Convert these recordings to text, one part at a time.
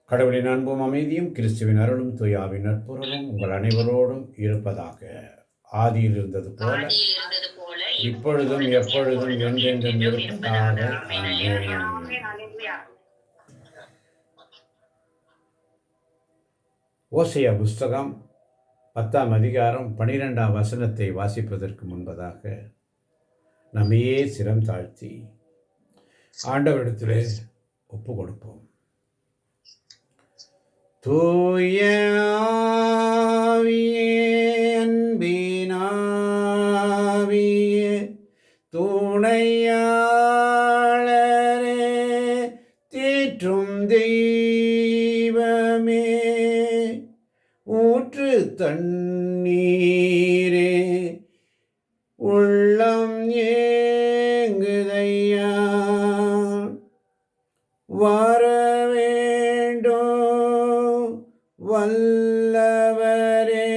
கடவுளின் அன்பும் அமைதியும் கிறிஸ்துவின் அருளும் தூயாவின் நட்புறவும் உங்கள் அனைவரோடும் இருப்பதாக. ஆதியில் இருந்தது போல இப்பொழுதும் எப்பொழுதும் என்றென்றும் இருப்பதாக. ஓசையா புஸ்தகம் 10ஆம் அதிகாரம் 12ஆம் வசனத்தை வாசிப்பதற்கு முன்பதாக நம்மையே சிரம் தாழ்த்தி ஆண்டவரிடத்திலே ஒப்பு கொடுப்போம். தூய ஆவியே, அன்பின் ஆவியே, துணையாளரே, தேற்றும் தெய்வமே, ஊற்று தண்ணீரே, உள்ளம் ஏங்குதையா, வர வேண்டும் வல்லவரே,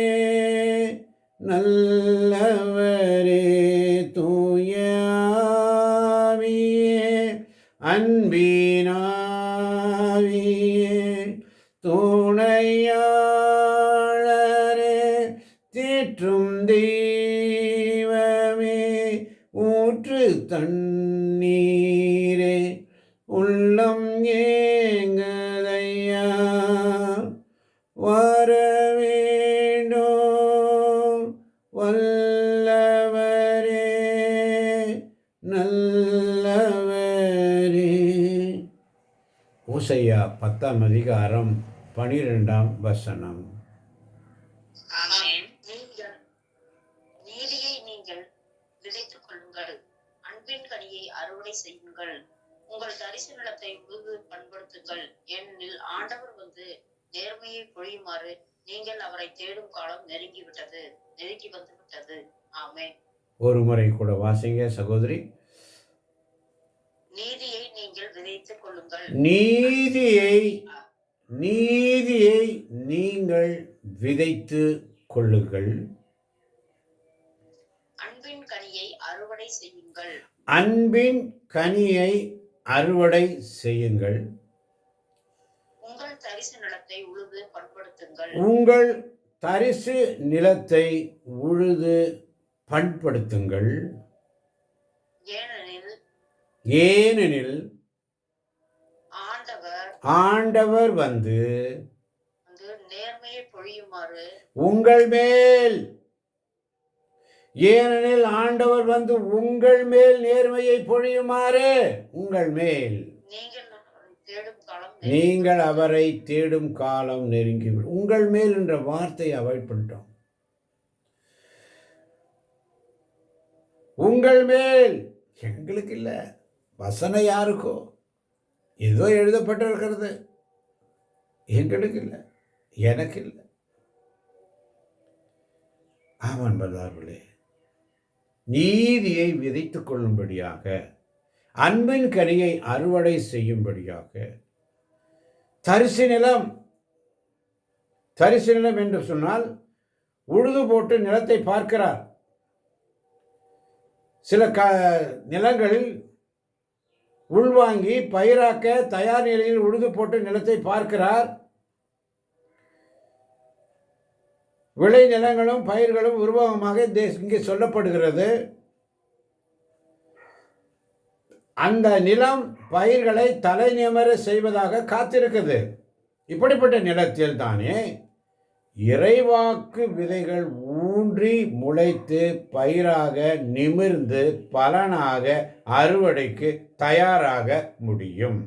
நல்லவரே, தூய ஆவியே, அன்பின் ஆவியே, துணையாளரே, தேற்றும் தெய்வமே, ஊற்று தண்ணீரே, உள்ளம் ஏங்குதையா, வர வேண்டும் வல்லவரே, நல்லவரே. ஓசையா 10ஆம் அதிகாரம் 12ஆம் வசனம். நீதியை நீங்கள் விதைத்துக் கொள்ளுங்கள், அன்பின் கனியை அறுவடை செய்யுங்கள், உங்கள் தரிசு நிலத்தை உழுது பண்படுத்துங்கள், ஏனெனில் ஆண்டவர் வந்து நேர்மையை பொழியுமாறு நீங்கள் அவரை தேடும் காலம் நெருங்கி வந்து விட்டது. ஆமென். ஒரு முறை கூட வாசிங்க சகோதரி. நீதியை நீங்கள் விதைத்துக் கொள்ளுங்கள், நீதியை நீங்கள் விதைத்து கொள்ளுங்கள், அன்பின் கனியை அறுவடை செய்யுங்கள், அன்பின் கனியை அறுவடை செய்யுங்கள், உங்கள் தரிசு நிலத்தை உழுது பண்படுத்துங்கள், உங்கள் தரிசு நிலத்தை உழுது பண்படுத்துங்கள், ஏனெனில் ஆண்டவர் வந்து நேர்மையை பொழியுமாறு உங்கள் மேல், ஏனெனில் ஆண்டவர் வந்து உங்கள் மேல் நேர்மையை பொழியுமாறு, உங்கள் மேல் நீங்கள் அவரை தேடும் காலம் நெருங்கி. உங்கள் மேல் என்ற வார்த்தையை அவாய்ட் பண்ணிட்டோம். உங்கள் மேல், எங்களுக்கு இல்லை, வசனம் யாருக்கோ ஏதோ எழுதப்பட்டிருக்கிறது, எங்களுக்கு இல்லை, எனக்கு இல்லை. ஆமாம் பதார்களே, நீதியை விதைத்துக் கொள்ளும்படியாக, அன்பின் கனியை அறுவடை செய்யும்படியாக, தரிசு நிலம் என்று சொன்னால் உழுது போட்டு நிலத்தை பார்க்கிறார். சில நிலங்களில் உள்வாங்கி பயிராக்க தயார் நிலையில் உழுது போட்டு நிலத்தை பார்க்கிறார். விளை நிலங்களும் பயிர்களும் உருவகமாக இங்கே சொல்லப்படுகிறது. அந்த நிலம் பயிர்களை தலை நிமிர செய்வதாக காத்திருக்குது. இப்படிப்பட்ட நிலத்தில் தானே இறைவாக்கு விதைகள் ஊன்றி முளைத்து பயிராக நிமிர்ந்து பலனாக அறுவடைக்கு தயாராக முடியும்.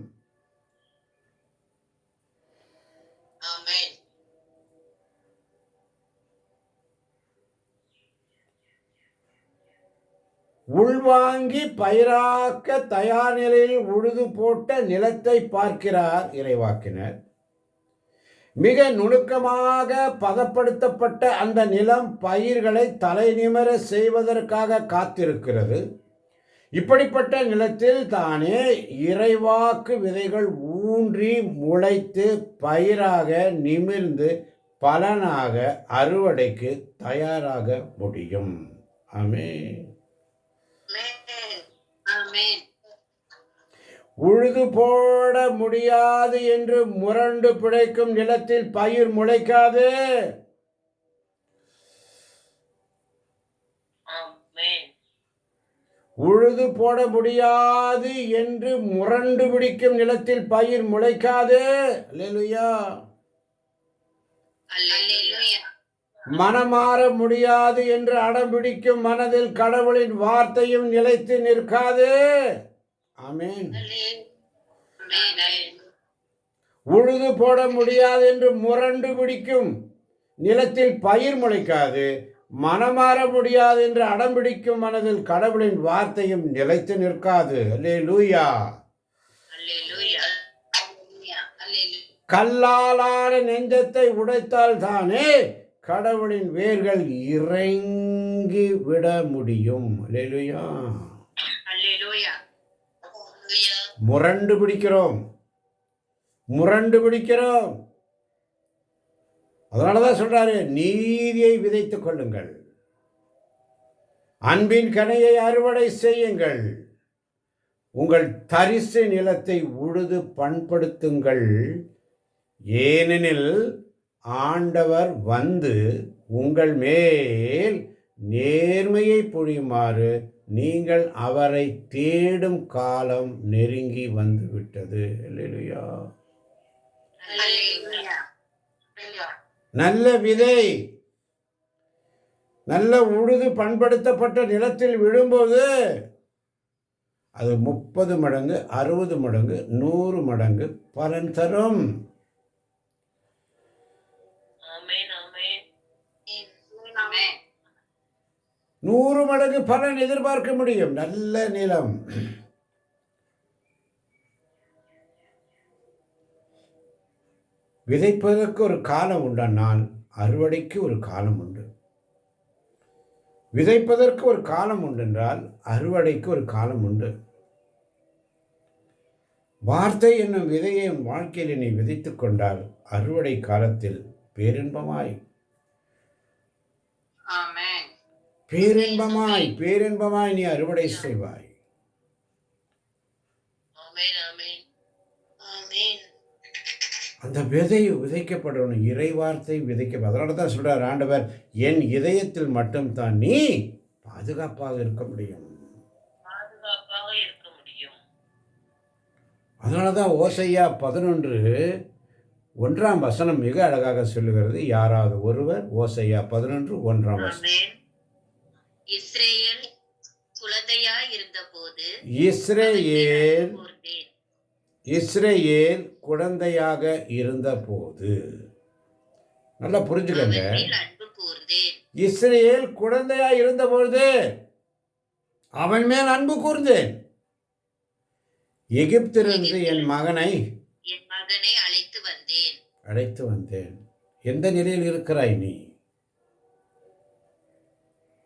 உள்வாங்கி பயிராக்க தயார் நிலையில் உழுது போட்ட நிலத்தை பார்க்கிறார் இறைவாக்கினர். மிக நுணுக்கமாக பதப்படுத்தப்பட்ட அந்த நிலம் பயிர்களை தலை நிமிர செய்வதற்காக காத்திருக்கிறது. இப்படிப்பட்ட நிலத்தில் தானே இறைவாக்கு விதைகள் ஊன்றி முளைத்து பயிராக நிமிர்ந்து பலனாக அறுவடைக்கு தயாராக முடியும். ஆமென். உழுது போட முடியாது என்று முரண்டு பிழைக்கும் நிலத்தில் பயிர் முளைக்காது. உழுது போட முடியாது என்று முரண்டு பிடிக்கும் நிலத்தில் பயிர் முளைக்காது. அல்லேலூயா. மனமாற முடியாது என்று அடம் பிடிக்கும் மனதில் கடவுளின் வார்த்தையும் நிலைத்து நிற்காது. ஆமென். உழுது போட முடியாது என்று முரண்டு பிடிக்கும் நிலத்தில் பயிர் முளைக்காது. மனமாற முடியாது என்று அடம் பிடிக்கும் மனதில் கடவுளின் வார்த்தையும் நிலைத்து நிற்காது. அல்லேலூயா. கல்லாலான நெஞ்சத்தை உடைத்தால் தானே கடவுளின் வேர்கள் இறங்கி விட முடியும். அல்லேலூயா. முரண்டு பிடிக்கிறோம். அதனாலதான் சொல்றாரு, நீதியை விதைத்துக் கொள்ளுங்கள், அன்பின் கனியை அறுவடை செய்யுங்கள், உங்கள் தரிசு நிலத்தை உழுது பண்படுத்துங்கள், ஏனெனில் ஆண்டவர் வந்து உங்கள் மேல் நேர்மையை பொழியுமாறு நீங்கள் அவரை தேடும் காலம் நெருங்கி வந்து விட்டது. அல்லேலூயா. நல்ல விதை நல்ல உழுது பண்படுத்தப்பட்ட நிலத்தில் விழும்போது அது 30 மடங்கு 60 மடங்கு 100 மடங்கு பலன் தரும். 100 மடங்கு பலன் எதிர்பார்க்க முடியும். நல்ல நிலம். விதைப்பதற்கு ஒரு காலம் உண்டானால் அறுவடைக்கு ஒரு காலம் உண்டு. விதைப்பதற்கு ஒரு காலம் உண்டென்றால் அறுவடைக்கு ஒரு காலம் உண்டு. வார்த்தை என்னும் விதையை வாழ்க்கையில் நீ விதைத்துக் கொண்டால் அறுவடை காலத்தில் பேரின்பமாய் நீ அறுவடை செய்வாய். அந்த விதை விதைக்கப்படணும். இறை வார்த்தை விதைக்க. அதனால தான் சொல்றார் ஆண்டவர், என் இதயத்தில் மட்டும்தான் நீ பாதுகாப்பாக இருக்க முடியும். அதனால தான் ஓசையா 11:1 மிக அழகாக சொல்லுகிறது. யாராவது ஒருவர் ஓசையா 11:1 இஸ்ரேல் குழந்தையாக இருந்தபோது, நல்லா புரிஞ்சுக்கங்க, இஸ்ரேல் குழந்தையாக இருந்தபோது அவன் மேல் அன்பு கூர்ந்தேன். எகிப்திலிருந்து என் மகனை அழைத்து வந்தேன். எந்த நிலையில் இருக்கிறாய் நீ?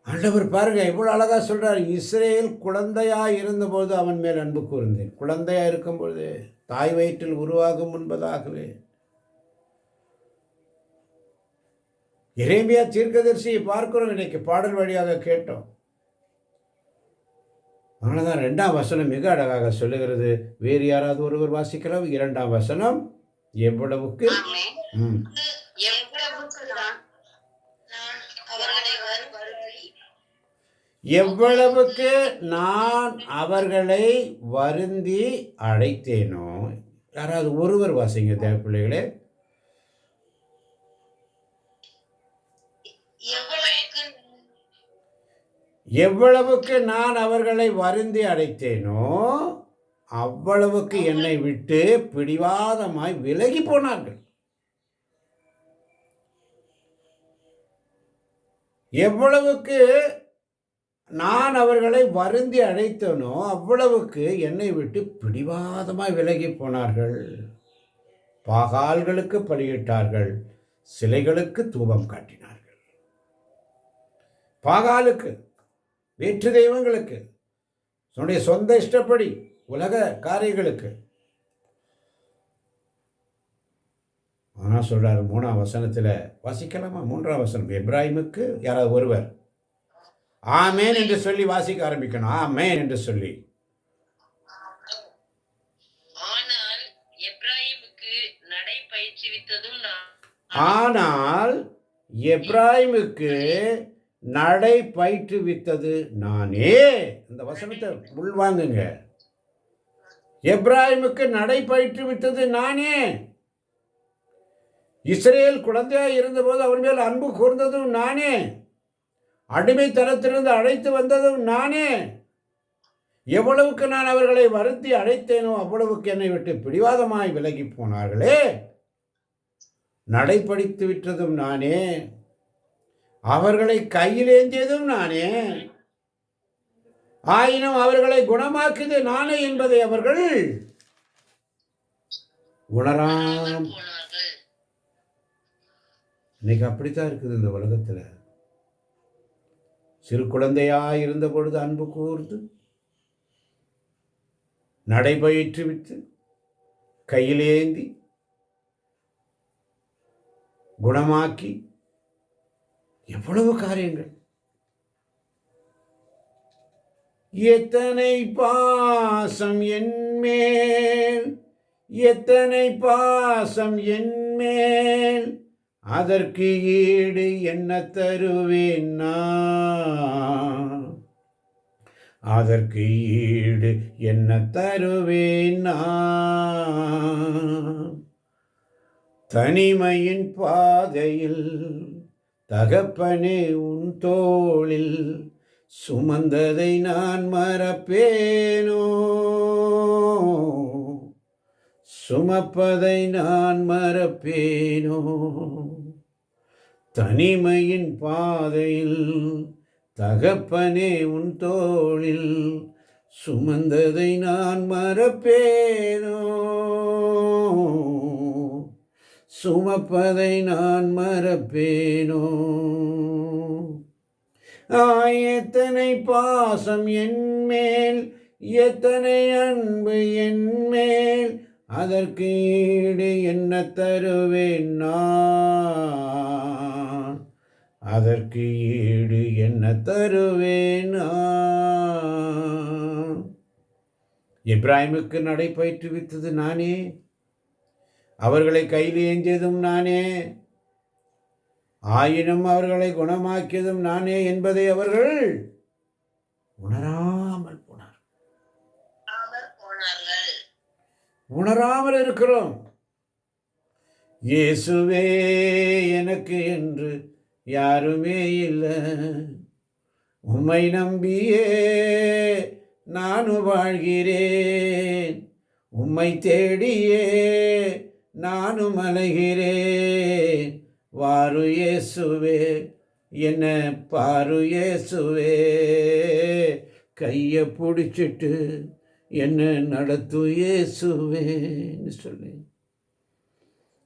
ஆண்டவர் பாருங்க எவ்வளவு அழகா சொல்றார். இஸ்ரேல் குழந்தையா இருந்தபோது அவன் மேல் அன்பு கூர்ந்தேன். குழந்தையா இருக்கும்பொழுது, தாய் வயிற்றில் உருவாகும் முன்பதாகவே. எரேமியா தீர்க்கதரிசியை பார்க்கிறோம், இன்னைக்கு பாடல் வழியாக கேட்டோம். அதனாலதான் 2 மிக அழகாக சொல்லுகிறது. வேறு யாராவது ஒருவர் வாசிக்கலாம். 2 எவ்வளவுக்கு எவ்வளவுக்கு நான் அவர்களை வருந்தி அழைத்தேனோ. யாராவது ஒருவர் வாசிங்க தேவ பிள்ளைகளே. எவ்வளவுக்கு நான் அவர்களை வருந்தி அழைத்தேனோ அவ்வளவுக்கு என்னை விட்டு பிடிவாதமாய் விலகி போனார்கள். எவ்வளவுக்கு நான் அவர்களை வருந்தி அழைத்தனோ அவ்வளவுக்கு என்னை விட்டு பிடிவாதமாய் விலகி போனார்கள். பாகால்களுக்கு பலியிட்டார்கள், சிலைகளுக்கு தூபம் காட்டினார்கள். பாகாலுக்கு, வேற்று தெய்வங்களுக்கு, தன்னுடைய சொந்த இஷ்டப்படி உலக காரியங்களுக்கு. ஆனால் சொல்றாரு 3 வாசிக்கலாமா? 3 எப்ராஹிமுக்கு யாராவது ஒருவர் ஆமேன் என்று சொல்லி வாசிக்க ஆரம்பிக்கணும். ஆமேன் என்று சொல்லி. பயிற்றுவித்ததும் நான். ஆனால் எப்ராயிமுக்கு நடை பயிற்றுவித்தது நானே. இந்த வசனத்தை உள்வாங்குங்க. எப்ராயிமுக்கு நடை பயிற்றுவித்தது நானே. இஸ்ரேல் குழந்தையாய் இருந்தபோது அவர் மேல் அன்பு கூர்ந்ததும் நானே. அடிமைத்தனத்திலிருந்து அழைத்து வந்ததும் நானே. எவ்வளவுக்கு நான் அவர்களை வருத்தி அழைத்தேனோ அவ்வளவுக்கு என்னை விட்டு பிடிவாதமாய் விலகி போனார்களே. நடைபடித்து விட்டதும் நானே. அவர்களை கையிலேந்தியதும் நானே. ஆயினும் அவர்களை குணமாக்குது நானே என்பதை அவர்கள் உணராம். இன்னைக்கு அப்படித்தான் இருக்குது இந்த உலகத்தில். சிறு குழந்தையாய் இருந்த பொழுது அன்பு கூர்ந்து நடைபயிற்றுவித்து கையிலேந்தி குணமாக்கி எவ்வளவு காரியங்கள். எத்தனை பாசம் என்மேல், எத்தனை பாசம் என்மேல், அதற்கு ஈடு என்ன தருவேன் நான், அதற்கு ஈடு என்ன தருவேன் நான். தனிமையின் பாதையில் தகப்பனே உன் தோளில் சுமந்ததை நான் மறப்பேனோ, சுமப்பதை நான் மறப்பேனோ. தனிமையின் பாதையில் தகப்பனே உன் தோளில் சுமந்ததை நான் மறப்பேனோ, சுமப்பதை நான் மறப்பேனோ. எத்தனை பாசம் என்மேல், எத்தனை அன்பு என்மேல், அதற்கு ஈடு என்ன தருவேன் நான், அதற்கு ஈடு என்ன தருவேன் நான். எப்ராயிமுக்கு நடை பயிற்றுவித்தது நானே. அவர்களை கையில் ஏந்தியதும் நானே. ஆயினும் அவர்களை குணமாக்கியதும் நானே என்பதை அவர்கள் உணராமல் போனார்கள். உணராமல் இருக்கிறோம். இயேசுவே எனக்கு என்று யாருமே இல்லை, உம்மை நம்பியே நானும் வாழ்கிறேன், உம்மை தேடியே நானும் அலைகிறேன். வாரு இயேசுவே என்ன பாரு இயேசுவே, கையை பிடிச்சிட்டு என்ன நடத்து இயேசுவேன்னு சொல்லி.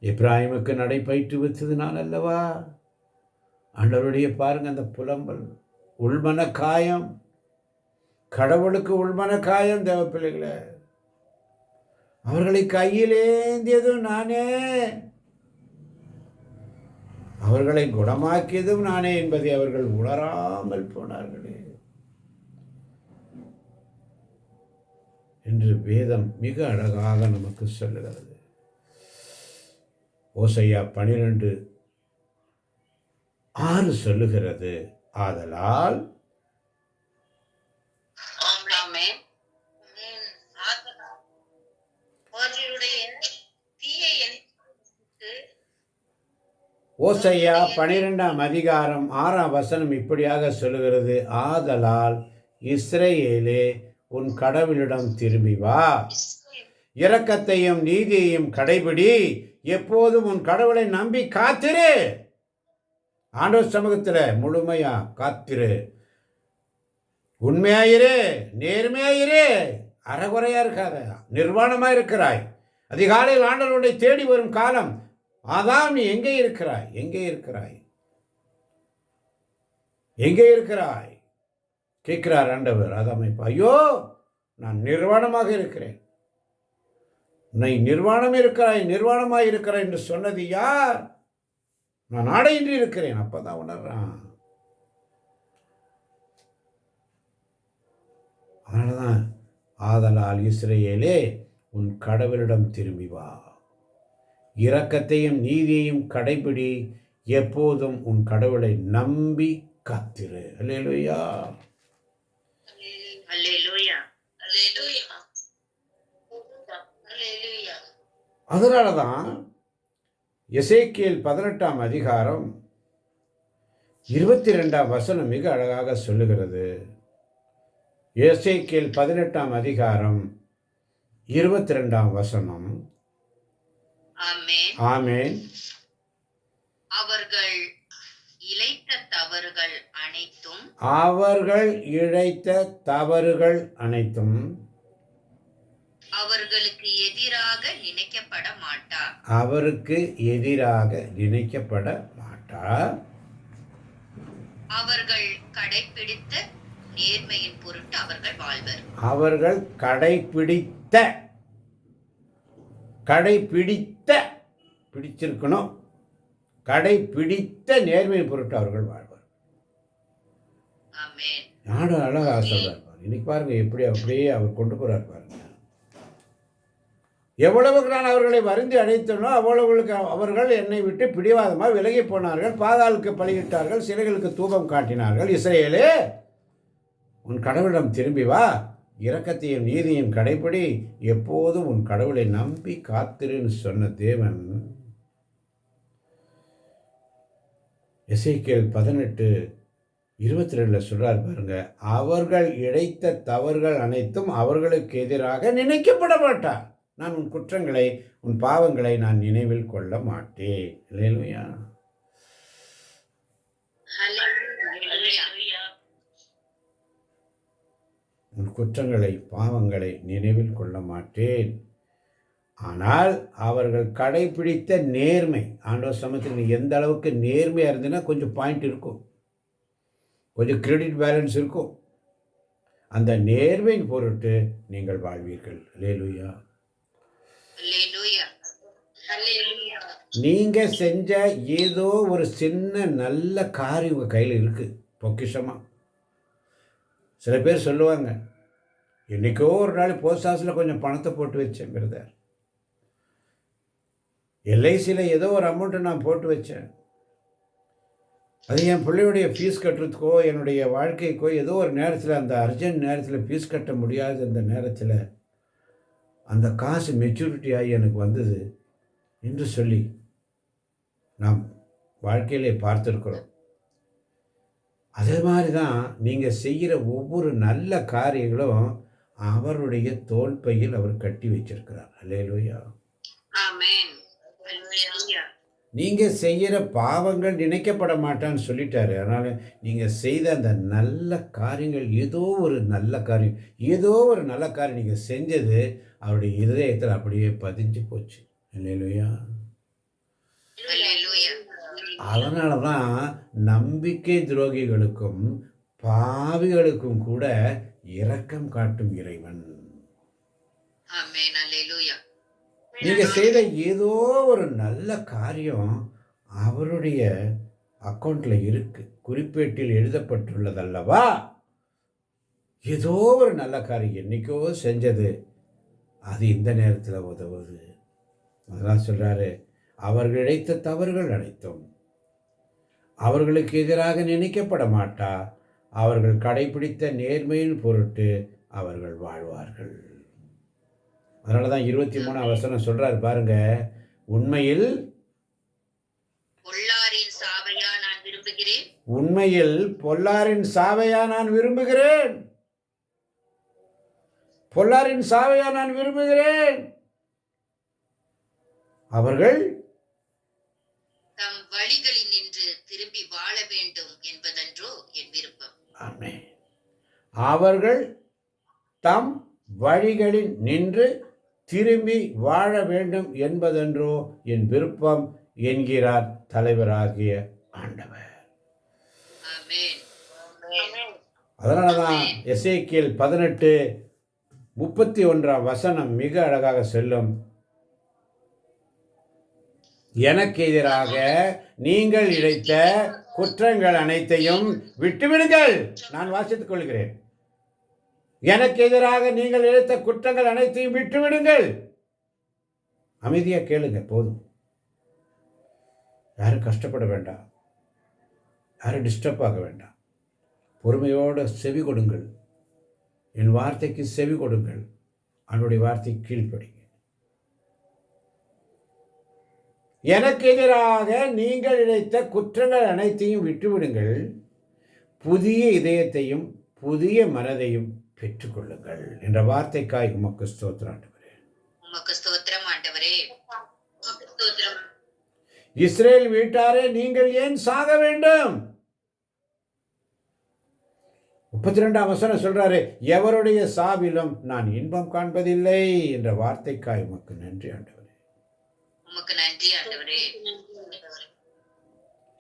எப்ராயிமுக்கு நடை பயிற்றுவித்தது நான் அல்லவா. ஆண்டவருடைய பாருங்க அந்த புலம்பல், உள்மன காயம். கடவுளுக்கு உள்மன காயம் தேவ பிள்ளைகளை. அவர்களை கையிலேந்தியதும் நானே, அவர்களை குணமாக்கியதும் நானே என்பதை அவர்கள் உணராமல் போனார்களே என்று வேதம் மிக அழகாக நமக்கு சொல்லுகிறது. ஓசையா 12:6 சொல்லுகிறது, ஆதலால் ஓசையா 12:6 இப்படியாக சொல்லுகிறது, ஆதலால் இஸ்ரவேலே உன் கடவுளிடம் திரும்பி வா, இரக்கத்தையும் நீதியையும் கடைபிடி, எப்போதும் உன் கடவுளை நம்பி காத்திரு. ஆண்டவர் சமூகத்தில் முழுமையா காத்திரு, உண்மையாயிரு, நேர்மையாயிரு, அறகுறையா இருக்காத, நிர்வாணமா இருக்கிறாய். அதிகாலையில் ஆண்டவருடைய தேடி வரும் காலம். ஆதாம், நீ எங்கே இருக்கிறாய்? எங்கே இருக்கிறாய்? எங்கே இருக்கிறாய் கேட்கிறார் ஆண்டவர் ஆதாமை. ஐயோ, நான் நிர்வாணமாக இருக்கிறேன். நீ நிர்வாணம் இருக்கிறாய், நிர்வாணமாக இருக்கிறாய் என்று சொன்னது யார்? நான் ஆடையின்றி இருக்கிறேன். அப்பதான் உணர்றான். அதனாலதான் ஆதலால் இஸ்ரவேலே உன் கடவுளிடம் திரும்பி வா, இரக்கத்தையும் நீதியையும் கடைபிடி, எப்போதும் உன் கடவுளை நம்பி காத்திரு. அல்லேலூயா. அல்லேலூயா. அல்லேலூயா. அல்லேலூயா. அதனாலதான் எசேக்கியேல் 18ஆம் அதிகாரம் 22ஆம் வசனம் மிக அழகாக சொல்லுகிறது. எசேக்கியேல் 18ஆம் அதிகாரம் 22ஆம் வசனம். ஆமென். ஆமென். அவர்கள் இழைத்த தவறுகள் அனைத்தும் அவர்கள் இழைத்த தவறுகள் அனைத்தும் அவர்களுக்கு எதிராக நினைக்கப்பட மாட்டா. அவருக்கு எதிராக நினைக்கப்பட மாட்டார். அவர்கள் கடைபிடித்த நேர்மையின் பொருட்டு அவர்கள் வாழ்வர். அவர்கள் கடைபிடித்த பிடிச்சிருக்கணும், கடைபிடித்த நேர்மையின் பொருட்டு அவர்கள் வாழ்வார். ஆமென். நானும் அழகா சொல்றார். இன்னைக்கு பாருங்க எப்படி அப்படியே அவர் கொண்டு போறார் பாருங்க. எவ்வளவுக்கு நான் அவர்களை வருந்தி அழைத்தனோ அவ்வளவுக்கு அவர்கள் என்னை விட்டு பிடிவாதமாக விலகி போனார்கள், பாதாளுக்கு பலியிட்டார்கள், சிலைகளுக்கு தூபம் காட்டினார்கள். இஸ்ரவேலே, உன் கடவுளிடம் திரும்பி வா, இரக்கத்தையும் நீதியும் கடைபிடி, எப்போதும் உன் கடவுளை நம்பி காத்திருன்னு சொன்ன தேவன் எசேக்கியேல் 18:22 சொல்றார் பாருங்க. அவர்கள் இழைத்த தவறுகள் அனைத்தும் அவர்களுக்கு எதிராக நினைக்கப்பட மாட்டார். நான் உன் குற்றங்களை உன் பாவங்களை நான் நினைவில் கொள்ள மாட்டேன். அல்லேலூயா. அல்லேலூயா. உன் குற்றங்களை பாவங்களை நினைவில் கொள்ள மாட்டேன். ஆனால் அவர்கள் கடைபிடித்த நேர்மை, ஆண்டவர் சமயத்தில் நீ எந்த அளவுக்கு நேர்மையாக இருந்ததுன்னா கொஞ்சம் பாயிண்ட் இருக்கும், கொஞ்சம் கிரெடிட் பேலன்ஸ் இருக்கும். அந்த நேர்மையின் பொருட்டு நீங்கள் வாழ்வீர்கள். அல்லேலூயா. அல்லேலூயா. அல்லேலூயா. நீங்க செஞ்ச ஏதோ ஒரு சின்ன நல்ல காரியம் உங்க கையில் இருக்கு, பொக்கிஷமா. சில பேர் சொல்லுவாங்க, என்னைக்கோ ஒரு நாள் போஸ்ட் ஆஃபீஸில் கொஞ்சம் பணத்தை போட்டு வச்சேன் பிரதர், எல்ஐசியில் ஏதோ ஒரு அமௌண்ட்டை நான் போட்டு வச்சேன், அது என் பிள்ளையுடைய ஃபீஸ் கட்டுறதுக்கோ என்னுடைய வாழ்க்கைக்கோ ஏதோ ஒரு நேரத்தில், அந்த அர்ஜென்ட் நேரத்தில் ஃபீஸ் கட்ட முடியாத அந்த நேரத்தில் அந்த காசு மெச்சூரிட்டி ஆகி எனக்கு வந்தது என்று சொல்லி நாம் வாழ்க்கையிலே பார்த்துருக்குறோம். அதே மாதிரி தான் நீங்கள் செய்கிற ஒவ்வொரு நல்ல காரியங்களும் அவருடைய தோள்பையில் அவர் கட்டி வச்சிருக்கிறார். அல்லேலூயா. ஆமென். அல்லேலூயா. நீங்கள் செய்கிற பாவங்கள் நினைக்கப்பட மாட்டான்னு சொல்லிட்டாரு. அதனால் நீங்கள் செய்த அந்த நல்ல காரியங்கள், ஏதோ ஒரு நல்ல காரியம் நீங்கள் செஞ்சது அவருடைய இதயத்தில் அப்படியே பதிஞ்சு போச்சு. அல்லேலூயா. அல்லேலூயா. அதனால தான் நம்பிக்கை துரோகிகளுக்கும் பாவிகளுக்கும் கூட இரக்கம் காட்டும் இறைவன். ஆமென். அல்லேலூயா. நீங்க செய்த ஏதோ ஒரு நல்ல காரியம் அவருடைய அக்கௌண்ட்ல இருக்கு, குறிப்பேட்டில் எழுதப்பட்டுள்ளதல்லவா. ஏதோ ஒரு நல்ல காரியம் என்னைக்கோ செஞ்சது அது இந்த நேரத்தில் உதவுது. அதெல்லாம் சொல்றாரு, அவர்கள் இழைத்த தவறுகள் அனைத்தும் அவர்களுக்கு எதிராக நினைக்கப்பட மாட்டா, அவர்கள் கடைபிடித்த நேர்மையின் பொருட்டு அவர்கள் வாழ்வார்கள். அதனால தான் 23ஆம் வசனம் சொல்றாரு பாருங்க, உண்மையில் பொல்லாரின் சாவையா நான் விரும்புகிறேன். உண்மையில் பொல்லாரின் சாவையா நான் விரும்புகிறேன். பொல்லாரின் சாவையா நான் விரும்புகிறேன். அவர்கள் தம் வழிகளில் நின்று திரும்பி வாழ வேண்டும் என்பதன்றோ என் விருப்பம். ஆமென். அவர்கள் தம் வழிகளில் நின்று திரும்பி வாழ வேண்டும் என்பதென்றோ என் விருப்பம் என்கிறார் தலைவராகிய ஆண்டவர். ஆமென். ஆமென். அதனால தான் எசேக்கியேல் 18:31 வசனம் மிக அழகாக சொல்லும், எனக்கு எதிராக நீங்கள் இழைத்த குற்றங்கள் அனைத்தையும் விட்டுவிடுங்கள். நான் வாசித்துக் கொள்கிறேன். எனக்கு எதிராக நீங்கள் இழைத்த குற்றங்கள் அனைத்தையும் விட்டுவிடுங்கள். அமைதியா கேளுங்க போதும். யாரும் கஷ்டப்பட வேண்டாம், யாரும் டிஸ்டர்ப் ஆக வேண்டாம். பொறுமையோடு செவி கொடுங்கள், என் வார்த்தைக்கு செவி கொடுங்கள், அவனுடைய வார்த்தை கீழ்ப்படிங்க. எனக்கு எதிராக நீங்கள் இழைத்த குற்றங்கள் அனைத்தையும் விட்டுவிடுங்கள், புதிய இதயத்தையும் புதிய மனதையும் பெற்றுக்கொள்ளுங்கள் என்ற வார்த்தைக்காய் உமக்கு ஸ்தோத்திரம் ஆண்டவரே. உமக்கு ஸ்தோத்திரம் ஆண்டவரே. உமக்கு ஸ்தோத்திரம். இஸ்ரேல் வீட்டாரே, நீங்கள் ஏன் சாக வேண்டும்? 32ஆம் வசனம் சொல்றாரு, எவருடைய சாவிலும் நான் இன்பம் காண்பதில்லை என்ற வார்த்தைக்காய் உமக்கு நன்றி ஆண்டவரே. உமக்கு நன்றி ஆண்டவரே.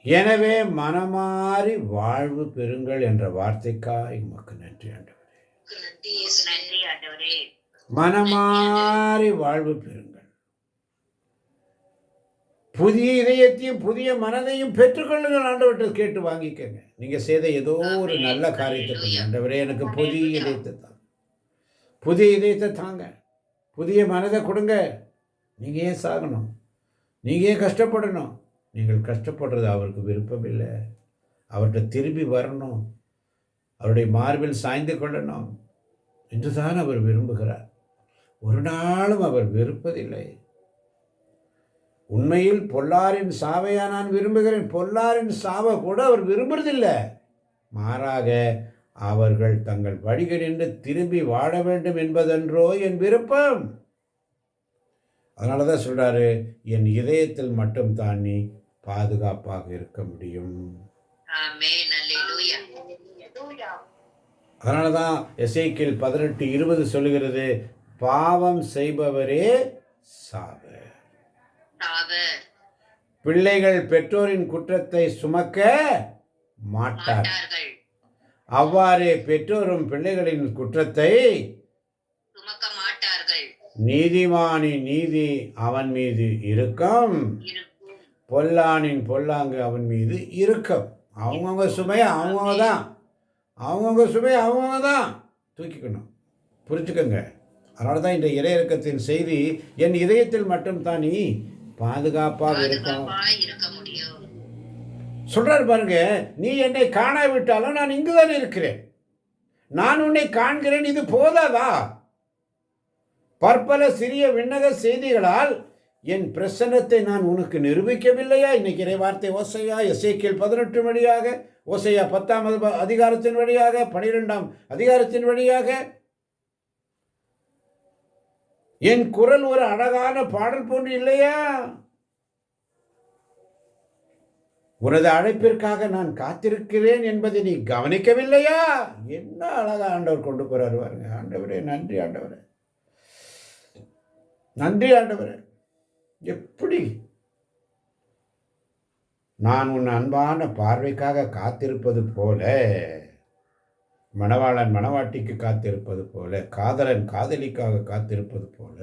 எனவே மனமாறி வாழ்வு பெறுங்கள் என்ற வார்த்தைக்காய் உமக்கு நன்றி ஆண்டவரே. நன்றி ஆண்டவரே. மனமாறி வாழ்வு பெறுங்கள், புதிய இதயத்தையும் புதிய மனதையும் பெற்றுக்கொள்ளுங்கள். ஆண்டவர்கிட்ட கேட்டு வாங்கிக்கங்க. நீங்க செய்த ஏதோ ஒரு நல்ல காரியத்தை, ஆண்டவரே எனக்கு புதிய இதயத்தை தாங்க, புதிய இதயத்தை தாங்க, புதிய மனதை கொடுங்க. நீங்க ஏன் சாகணும்? நீங்க ஏன் கஷ்டப்படணும்? நீங்கள் கஷ்டப்படுறது அவருக்கு விருப்பம் இல்லை. அவர்கிட்ட திரும்பி வரணும், அவருடைய மார்பில் சாய்ந்து கொள்ளணும் என்றுதான் அவர் விரும்புகிறார். ஒரு நாளும் அவர் வெறுப்பதில்லை. உண்மையில் பொல்லாரின் சாவையா நான் விரும்புகிறேன், பொல்லாரின் சாவை கூட அவர் விரும்புறதில்லை. மாறாக அவர்கள் தங்கள் வழிகளின்று திரும்பி வாழ வேண்டும் என்பதென்றோ என் விருப்பம். அதனால தான் சொல்றாரு, என் இதயத்தில் மட்டும் தான் நீ பாதுகாப்பாக இருக்க முடியும். அதனால தான் எசேக்கியேல் 18:20 சொல்லுகிறது, பாவம் செய்பவரே சாவு. பிள்ளைகள் பெற்றோரின் குற்றத்தை சுமக்க மாட்டார்கள், அவ்வாறே பெற்றோரும் பிள்ளைகளின் குற்றத்தை சுமக்க மாட்டார்கள். நீதிமானின் நீதி அவன் மீது இருக்கும், பொல்லானின் பொல்லாங்கு அவன் மீது இருக்கும். அவங்கவுங்க சுமையை அவங்கவுங்க தான், அவங்கவுங்க சுமையை அவங்கவுங்க தான் தூக்கிக்கணும். புரிஞ்சுக்கோங்க. அதனால தான் இந்த இறையிறக்கத்தின் செய்தி, என் இதயத்தில் மட்டும் தான் நீ பாதுகாப்பாக இருக்க முடியும் சொல்றாரு பாருங்க. நீ என்னை காணாவிட்டாலும் நான் இங்குதான் இருக்கிறேன், நான் உன்னை காண்கிறேன். இது போதாதா? பற்பல சிறிய விண்ணக செய்திகளால் என் பிரசன்னத்தை நான் உனக்கு நிரூபிக்கவில்லையா? இன்னைக்கு இறை வார்த்தை ஓசையா எசேக்கியேல் 18 வழியாக, ஓசையா 10ஆம் அதிகாரத்தின் வழியாக, 12ஆம் அதிகாரத்தின் வழியாக என் குரல் ஒரு அழகான பாடல் போன்று இல்லையா? உனது அழைப்பிற்காக நான் காத்திருக்கிறேன் என்பதை நீ கவனிக்கவில்லையா? என்ன அழகா ஆண்டவர் கொண்டு போறாரு பாருங்க. ஆண்டவரே நன்றி, ஆண்டவரே நன்றி, ஆண்டவரே. எப்படி நான் உன் அன்பான பார்வைக்காக காத்திருப்பது போல, மணவாளன் மணவாட்டிக்கு காத்திருப்பது போல, காதலன் காதலிக்காக காத்திருப்பது போல,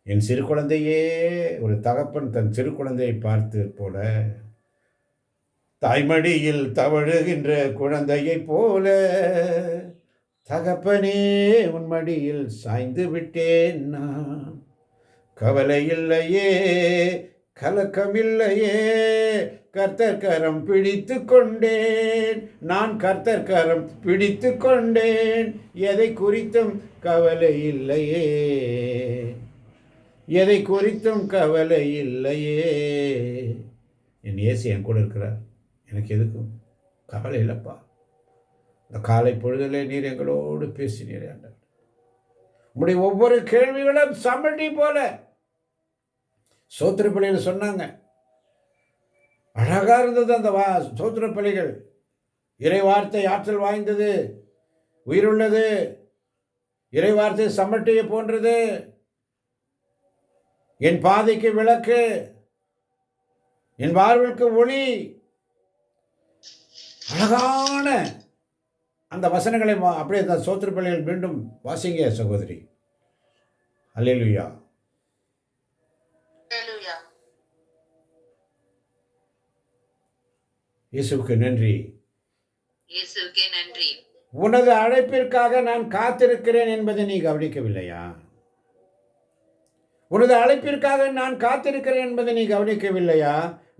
என் சிறு குழந்தையே, ஒரு தகப்பன் தன் சிறு குழந்தையை பார்த்து போல, தாய்மடியில் தவழுகின்ற குழந்தையை போல, தகப்பனே உன் மடியில் சாய்ந்து விட்டேன் நான், கவலை இல்லையே கலக்கமில்லையே, கர்த்தர் கரம் பிடித்து கொண்டேன், நான் கர்த்தர் கரம் பிடித்து கொண்டேன், எதை குறித்தும் கவலை இல்லையே, எதை குறித்தும் கவலை இல்லையே. என் இயேசு என் கூட இருக்கிறார், எனக்கு எதுக்கும் கவலை இல்லைப்பா. இந்த காலை பொழுதிலே நீர் எங்களோடு பேசினீர் ஆண்டவர். உங்களுடைய ஒவ்வொரு கேள்விகளும் சமடி போல சோத்திர பள்ளியில் சொன்னாங்க. அழகா இருந்தது அந்த சோத்திர பள்ளிகள். இறை வார்த்தை ஆற்றல் வாய்ந்தது, உயிருள்ளது. இறை வார்த்தை சமட்டியை போன்றது, என் பாதைக்கு விளக்கு, என் வாழ்வுக்கு ஒளி. அழகான அந்த வசனங்களை அப்படியே அந்த சோத்திர பள்ளிகள் மீண்டும் வாசிங்க சகோதரி. அல்லேலூயா. இயேசுவுக்கு நன்றி, இயேசுவுக்கே நன்றி. உனது அழைப்பிற்காக நான் காத்திருக்கிறேன் என்பதை நீ கவனிக்கவில்லையா? உனது அழைப்பிற்காக நான் காத்திருக்கிறேன் என்பதை நீ கவனிக்கவில்லையா?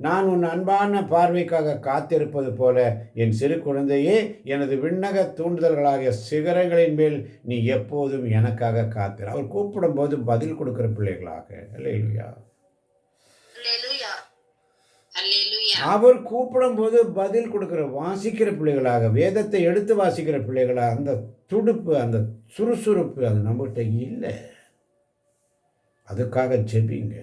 நான் உன் அன்பான பார்வைக்காக காத்திருப்பது போல என் சிறு குழந்தையே, எனது விண்ணக தூண்டுதல்களாகிய சிகரங்களின் மேல் நீ எப்போதும் எனக்காக காத்திரு. அவர் கூப்பிடும்போது பதில் கொடுக்கிற பிள்ளைகளாக. அல்லேலூயா. அல்லேலூயா. அல்லேலூயா. அவர் கூப்பிடும்போது பதில் கொடுக்கிற வாசிக்கிற பிள்ளைகளாக, வேதத்தை எடுத்து வாசிக்கிற பிள்ளைகளாக, அந்த துடுப்பு, அந்த சுறுசுறுப்பு அது நம்மகிட்ட இல்லை. அதுக்காக ஜெபிங்க.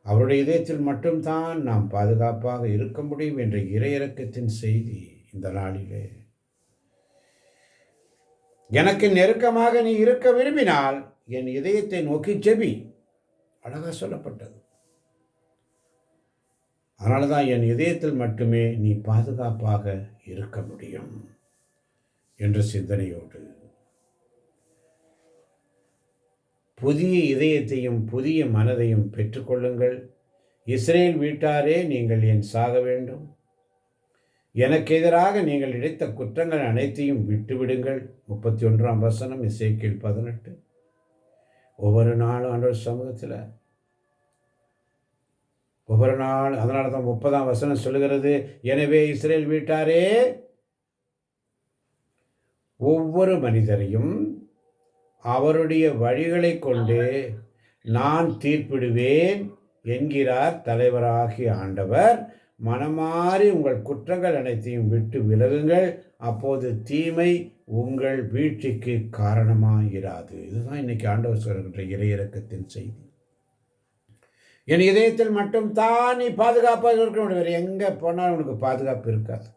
அவருடைய இதயத்தில் மட்டும்தான் நாம் பாதுகாப்பாக இருக்க முடியும் என்ற இறையிறக்கத்தின் செய்தி இந்த நாளிலே. எனக்கு நெருக்கமாக நீ இருக்க விரும்பினால் என் இதயத்தை நோக்கி ஜெபி. அழகா சொல்லப்பட்டது. அதனால தான் என் இதயத்தில் மட்டுமே நீ பாதுகாப்பாக இருக்க முடியும் என்ற சிந்தனையோடு புதிய இதயத்தையும் புதிய மனதையும் பெற்றுக்கொள்ளுங்கள். இஸ்ரேல் வீட்டாரே, நீங்கள் ஏன் சாக வேண்டும்? எனக்கு எதிராக நீங்கள் இழைத்த குற்றங்கள் அனைத்தையும் விட்டுவிடுங்கள். 31ஆம் வசனம், எசேக்கியேல் 18. ஒவ்வொரு நாளும் ஆண்டவர் சமூகத்தில் ஒவ்வொரு நாள், அதனால தான் 30ஆம் வசனம் சொல்லுகிறது, எனவே இஸ்ரேல் வீட்டாரே, ஒவ்வொரு மனிதரையும் அவருடைய வழிகளை கொண்டு நான் தீர்ப்பிடுவேன் என்கிறார் தலைவராகிய ஆண்டவர். மனமாறி உங்கள் குற்றங்கள் அனைத்தையும் விட்டு விலகுங்கள், அப்போது தீமை உங்கள் வீழ்ச்சிக்கு காரணமாயிராது. இதுதான் இன்னைக்கு ஆண்டவர் சொல்கின்ற இறையிறக்கத்தின் செய்தி. என் இதயத்தில் மட்டும் தான் நீ பாதுகாப்பாக இருக்க முடியும். வேறு எங்கே போனாலும் உனக்கு பாதுகாப்பு இருக்காது.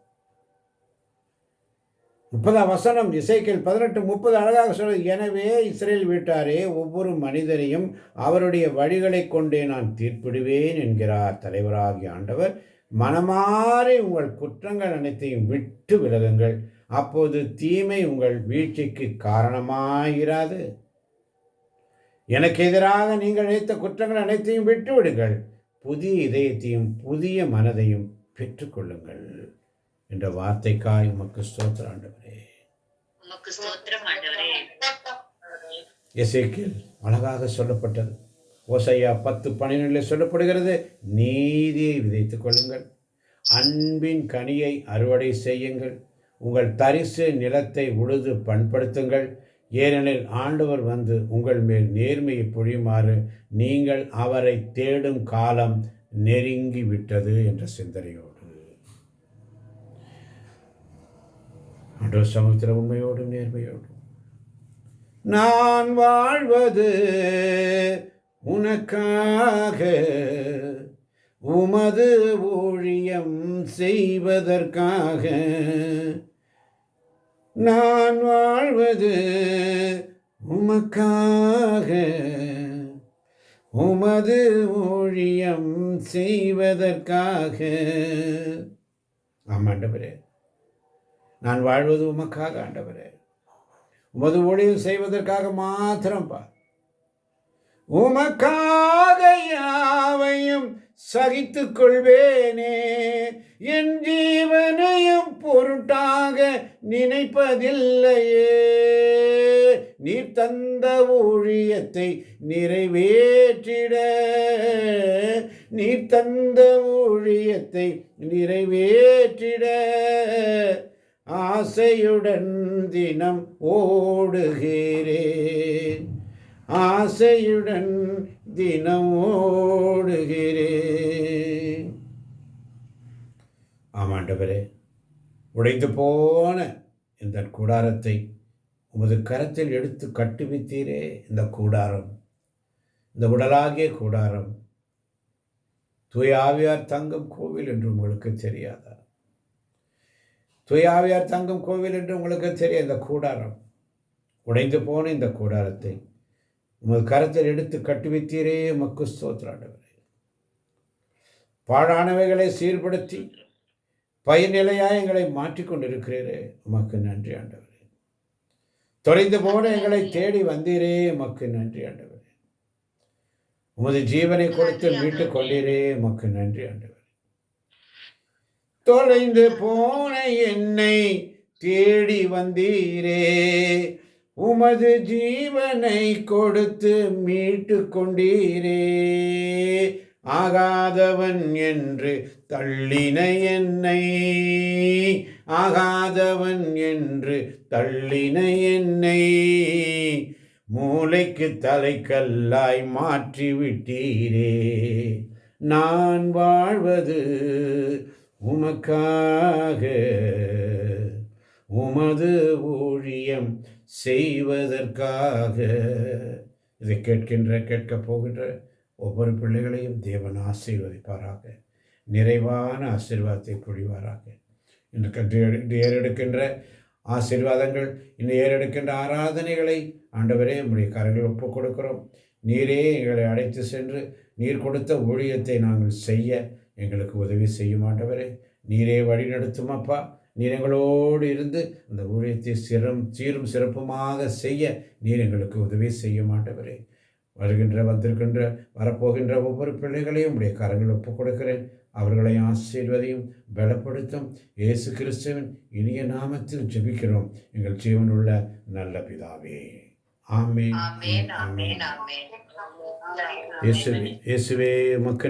30ஆம் வசனம், எசேக்கியேல் 18:30 அழகாக சொல்றது, எனவே இஸ்ரேல் வீட்டாரே, ஒவ்வொரு மனிதரையும் அவருடைய வழிகளை கொண்டே நான் தீர்ப்பிடுவேன் என்கிறார் தலைவராகிய ஆண்டவர். மனமாறி உங்கள் குற்றங்கள் அனைத்தையும் விட்டு விலகுங்கள், அப்போது தீமை உங்கள் வீழ்ச்சிக்கு காரணமாயிராது. எனக்கு எதிராக நீங்கள் இழைத்த குற்றங்கள் அனைத்தையும் விட்டு விடுங்கள், புதிய இதயத்தையும் புதிய மனதையும் பெற்றுக்கொள்ளுங்கள் என்ற வார்த்தைக்காய் உமக்கு ஸ்தோத்திரம் ஆண்டவரே. உமக்கு ஸ்தோத்திரம் ஆண்டவரே. எசேக்கியேல் அழகாக சொல்லப்பட்டது. ஓசையா 10:12 சொல்லப்படுகிறது, நீதியை விதைத்துக் கொள்ளுங்கள், அன்பின் கனியை அறுவடை செய்யுங்கள், உங்கள் தரிசு நிலத்தை உழுது பண்படுத்துங்கள், ஏனெனில் ஆண்டவர் வந்து உங்கள் மேல் நேர்மையை பொழியுமாறு நீங்கள் அவரை தேடும் காலம் நெருங்கி விட்டது என்ற சிந்தனையோடு ஆண்டவர் சமூகத்தில் உண்மையோடும் நேர்மையோடும் நான் வாழ்வது உனக்காக, உமது ஊழியம் செய்வதற்காக. நான் வாழ்வது உமக்காக, உமது ஊழியம் செய்வதற்காக. ஆமாண்டவரே, நான் வாழ்வது உமக்காக ஆண்டவரே, உமது ஊழியம் செய்வதற்காக மாத்திரம்பா. உமக்காக யாவையும் சகித்துக் கொள்வேனே, என் ஜீவனையும் பொருட்டாக நினைப்பதில்லையே. நீர் தந்த ஊழியத்தை நிறைவேற்றிட, நீர் தந்த ஊழியத்தை நிறைவேற்றிட ஆசையுடன் தினம் ஓடுகிறேன், ஆசையுடன் தினம் ஓடுகிறேன். ஆமாண்டவரே, உடைந்து போன இந்த கூடாரத்தை உமது கரத்தில் எடுத்து கட்டுவித்தீரே. இந்த கூடாரம், இந்த உடலாகிய கூடாரம் தூய ஆவியார் தங்கும் கோவில் என்று உங்களுக்கு தெரியாதா? தூய ஆவியார் தங்கும் கோவில் என்று உங்களுக்கு தெரியும். இந்த கூடாரம், உடைந்து போன இந்த கூடாரத்தை உமது கரத்தில் எடுத்து கட்டுவித்தீரே. உமக்கு ஸ்தோத்திரம் ஆண்டவரே. பாழானவைகளை சீர்படுத்தி பயனிலையாய் எங்களை மாற்றிக்கொண்டிருக்கிறீரே, உமக்கு நன்றி ஆண்டவரே. தொலைந்து போன எங்களை தேடி வந்தீரே, உமக்கு நன்றி ஆண்டவரே. உமது ஜீவனை கொடுத்து மீட்டுக் கொண்டீரே, உமக்கு நன்றி ஆண்டவரே. தொலைந்து போன என்னை தேடி வந்தீரே, உமது ஜீவனை கொடுத்து மீட்டு கொண்டீரே. ஆகாதவன் என்று தள்ளின என்னை, ஆகாதவன் என்று தள்ளின என்னை, மூளைக்கு தலைக்கல்லாய் மாற்றி விட்டீரே. நான் வாழ்வது உமக்காக, உமது ஊழியம் செய்வதற்காக. இதை கேட்கப் போகின்ற ஒவ்வொரு பிள்ளைகளையும் தேவன் ஆசீர்வதிப்பாராக, நிறைவான ஆசீர்வாதத்தை பொழிவாராக. இன்று ஏறெடுக்கின்ற ஆசீர்வாதங்கள், இன்று ஏறெடுக்கின்ற ஆராதனைகளை ஆண்டவரே உம்முடைய கரங்கள் ஒப்புக் கொடுக்கிறோம். நீரே எங்களை அழைத்து சென்று நீர் கொடுத்த ஊழியத்தை நாங்கள் செய்ய எங்களுக்கு உதவி செய்யும் ஆண்டவரே. நீரே வழி நடத்தும் அப்பா. நீர் எங்களோடு இருந்து அந்த ஊழியத்தை சீரும் சிறப்புமாக செய்ய நீர் எங்களுக்கு உதவி செய்யும் ஆண்டவரே. வந்திருக்கின்ற வரப்போகின்ற ஒவ்வொரு பிள்ளைகளையும் உடைய கரங்கள் ஒப்புக் கொடுக்கிறேன். அவர்களை ஆசீர்வதியும் பலப்படுத்தும். இயேசு கிறிஸ்துவின் இனிய நாமத்தில் ஜெபிக்கிறோம் எங்கள் ஜீவனுள்ள நல்ல பிதாவே. ஆமென். இயேசுவே உமக்கு